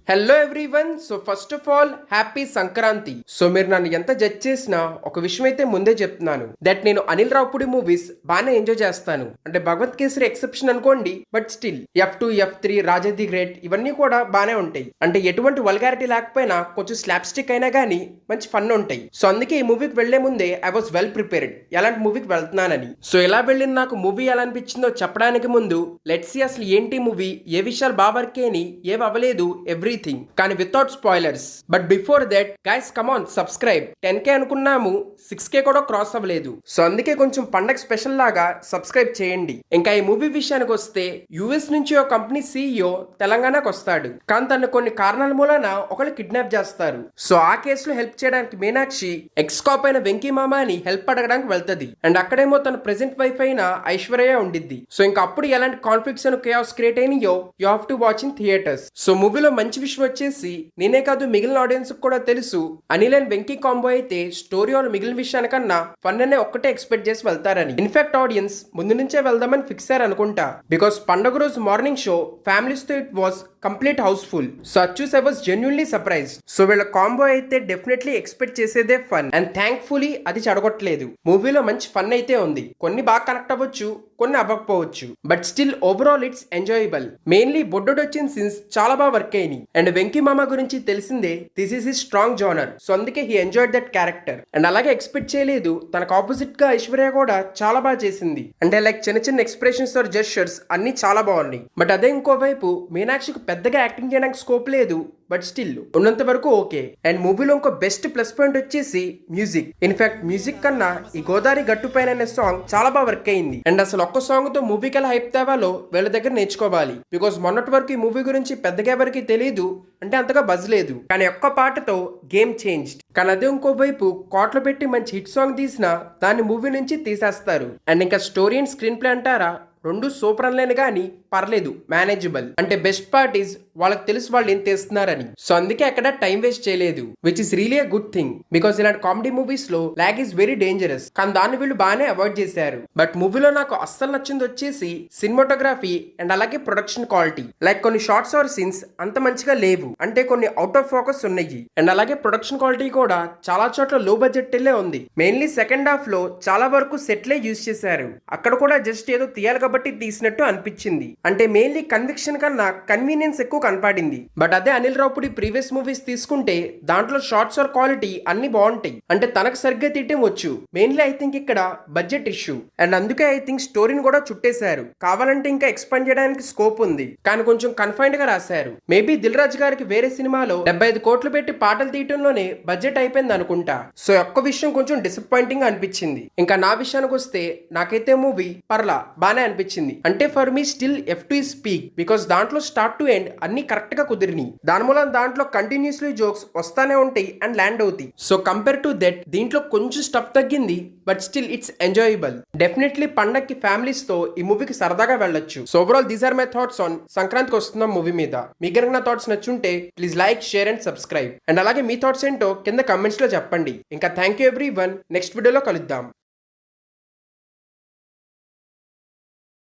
Hello everyone. So first of all happy Sankranti. So మీరు నన్ను ఎంత జడ్జ్ చేసినా ఒక విషయం అయితే ముందే చెప్తున్నాను, దట్ నేను అనిల్ రావుపూడి మూవీస్ బాగానే ఎంజాయ్ చేస్తాను. అంటే భగవత్ కేసరి ఎక్సెప్షన్ అనుకోండి, but still F2 F3 Raja the great ఇవన్నీ కూడా బాగానే ఉంటాయి. అంటే ఎటువంటి వల్గారిటీ లేకపోయినా కొంచెం స్లాప్ స్టిక్ అయినా కానీ మంచి ఫన్ ఉంటాయి. సో అందుకే ఈ మూవీకి వెళ్లే ముందే ఐ వాస్ వెల్ ప్రిపేర్డ్ ఎలాంటి మూవీకి వెళ్తున్నానని. సో ఎలా వెళ్ళింది, నాకు మూవీ ఎలా అనిపించిందో చెప్పడానికి ముందు లెట్స్ సీ అసలు ఏంటి మూవీ, ఏ విషయాలు బాగా వర్క్ అయినాయి, ఏవి అవ్వలేదు, ఎవ్రీథింగ్, కానీ without spoilers. But before that guys come on subscribe. 10K అనుకున్నాము, 6K కూడా క్రాస్ అవ్వలేదు. సో అందుకే కొంచెం పండగ స్పెషల్ లాగా సబ్స్క్రైబ్ చేయండి. ఇంకా ఈ మూవీ విషయానికి వస్తే యుఎస్ నుంచి ఒక కంపెనీ CEO తెలంగాణకు వస్తాడు, కానీ తను కొన్ని కారణాల మూలన ఒకళ్ళు కిడ్నాప్ చేస్తారు. సో ఆ కేసులో హెల్ప్ చేయడానికి మీనాక్షి ఎక్స్ కాప్ అయిన వెంకీ మామ అని హెల్ప్ అడగడానికి వెళ్తది. అండ్ అక్కడేమో తన ప్రెసెంట్ వైఫ్ అయిన ఐశ్వర్య ఉండిద్ది. సో ఇంకా అప్పుడు ఎలాంటి కాన్ఫ్లిక్ట్స్ అండ్ కేయాస్ క్రియేట్ అయినాయో you have to watch in theatres. So మూవీలో మంచి విషయం వచ్చేసి నేనే కాదు మిగిలిన ఆడియన్స్ కూడా తెలుసు, అనిల్ అండ్ వెంకీ కాంబో అయితే స్టోరీ వాళ్ళు మిగిలిన విషయానికన్నా ఫన్ అనే ఒక్కటే ఎక్స్పెక్ట్ చేసి వెళ్తారని. ఇన్ఫాక్ట్ ఆడియన్స్ ముందు నుంచే వెళ్దామని ఫిక్స్ అయ్యారు అనుకుంటా, బికాస్ పండుగ రోజు మార్నింగ్ షో ఫ్యామిలీస్ తో it was complete house full. So అది చూసి I was genuinely surprised. So వీళ్ళ కాంబో అయితే డెఫినెట్లీ ఎక్స్పెక్ట్ చేసేదే ఫన్, అండ్ థ్యాంక్ఫుల్లీ అది చెడగొట్టలేదు. మూవీలో మంచి ఫన్ అయితే ఉంది, కొన్ని బాగా కనెక్ట్ అవ్వచ్చు, కొన్ని అవ్వకపోవచ్చు, but still overall it's enjoyable. Mainly బొడ్డోడు వచ్చిన సీన్స్ చాలా బాగా వర్క్ అయినాయి. అండ్ వెంకీ మామ గురించి తెలిసిందే, this is his strong genre. So అందుకే he enjoyed that character. And అలాగే ఎక్స్పెక్ట్ చేయలేదు తనకు ఆపోజిట్ గా ఐశ్వర్య కూడా చాలా బాగా చేసింది. అంటే లైక్ చిన్న చిన్న ఎక్స్ప్రెషన్స్ ఆర్ జెస్చర్స్ అన్ని చాలా బాగున్నాయి. బట్ అదే ఇంకోవైపు మీనాక్షికి పెద్దగా యాక్టింగ్ చేయడానికి స్కోప్ లేదు, బట్ స్టిల్ ఉన్నంత వరకు ఓకే. అండ్ మూవీలో ఇంకో బెస్ట్ ప్లస్ పాయింట్ వచ్చేసి మ్యూజిక్. ఇన్ఫాక్ట్ మ్యూజిక్ కన్నా ఈ గోదావరి గట్టు పైన అనే సాంగ్ చాలా బాగా వర్క్ అయింది. అండ్ అసలు ఒక్క సాంగ్ తో మూవీకి ఎలా హైప్ తేవాలో వీళ్ళ దగ్గర నేర్చుకోవాలి, బికాస్ మొన్నటి వరకు ఈ మూవీ గురించి పెద్దగా ఎవరికి తెలియదు, అంటే అంతగా బజ్ లేదు. కానీ ఒక్క పాటతో గేమ్ చేంజ్డ్. కానీ అదే ఇంకోవైపు కోట్లు పెట్టి మంచి హిట్ సాంగ్ తీసినా దాన్ని మూవీ నుంచి తీసేస్తారు. అండ్ ఇంకా స్టోరీ అండ్ స్క్రీన్ ప్లే అంటారా, రెండు సూపర్ అనలేను కానీ పర్లేదు, మేనేజబుల్. అంటే బెస్ట్ పార్ట్ ఈస్ వాళ్ళకి తెలుసు వాళ్ళు ఏం తెస్తున్నారని. సో అందుకే అక్కడ టైం వేస్ట్ చేయలేదు, which is really a good thing, because ఇలాంటి కామెడీ మూవీస్ లో లాగ్ ఇస్ వెరీ డేంజరస్. కానీ దాన్ని వీళ్ళు బాగానే అవాయిడ్ చేశారు. బట్ మూవీలో నాకు అస్సలు నచ్చింది వచ్చేసి సినిమాటోగ్రఫీ అండ్ అలాగే ప్రొడక్షన్ క్వాలిటీ. లైక్ కొన్ని షార్ట్స్ ఆర్ సీన్స్ అంత మంచిగా లేవు, అంటే కొన్ని అవుట్ ఆఫ్ ఫోకస్ ఉన్నాయి. అండ్ అలాగే ప్రొడక్షన్ క్వాలిటీ కూడా చాలా చోట్ల లో బడ్జెట్ ఉంది. మెయిన్లీ సెకండ్ హాఫ్ లో చాలా వరకు సెట్లే యూజ్ చేశారు. అక్కడ కూడా జస్ట్ ఏదో తీయాలి కాబట్టి తీసినట్టు అనిపించింది. అంటే మెయిన్లీ కన్విక్షన్ కన్నా కన్వీనియన్స్ ఎక్కువ కనపడింది. బట్ అదే అనిల్ రావుపూడి ప్రీవియస్ మూవీస్ తీసుకుంటే దాంట్లో షార్ట్స్ ఆర్ క్వాలిటీ అన్ని బాగుంటాయి. అంటే తనకు సరిగ్గా తీయటం వచ్చు. మెయిన్లీ ఐ థింక్ ఇక్కడ బడ్జెట్ ఇష్యూ, అండ్ అందుకే ఐ థింక్ స్టోరీని కూడా చుట్టేశారు. కావాలంటే ఇంకా ఎక్స్పాండ్ చేయడానికి స్కోప్ ఉంది, కానీ కొంచెం కన్ఫైన్డ్ గా రాశారు. మేబీ దిల్ రాజు గారికి వేరే సినిమాలో 75 కోట్లు పెట్టి పాటలు తీయటంలోనే బడ్జెట్ అయిపోయింది అనుకుంటా. సో ఒక్క విషయం కొంచెం డిసప్పాయింటింగ్ అనిపించింది. ఇంకా నా విషయానికి వస్తే నాకైతే మూవీ పర్లా బానే అనిపించింది. అంటే for me still F2 is peak, because దాంట్లో స్టార్ట్ టు ఎండ్ అన్ని కరెక్ట్ గా కుదిరినాయి. దాని మూలం దాంట్లో కంటిన్యూస్లీ జోక్స్ వస్తానే ఉంటాయి అండ్ ల్యాండ్ అవుతాయి. సో కంపేర్ టు దట్ దీంట్లో కొంచెం స్టఫ్ తగ్గింది, but still it's enjoyable. Definitely పండక్కి ఫ్యామిలీస్ తో ఈ మూవీకి సరదాగా వెళ్ళొచ్చు. So overall these are my thoughts on సంక్రాంతికి వస్తున్న మూవీ మీద. మీ గనక నా థాట్స్ నచ్చుంటే please like, share and subscribe. And అలాగే మీ థాట్స్ ఏంటో కింద కమెంట్స్ లో చెప్పండి. ఇంకా థ్యాంక్ యూ ఎవ్రీవన్. నెక్స్ట్ వీడియోలో కలుద్దాం.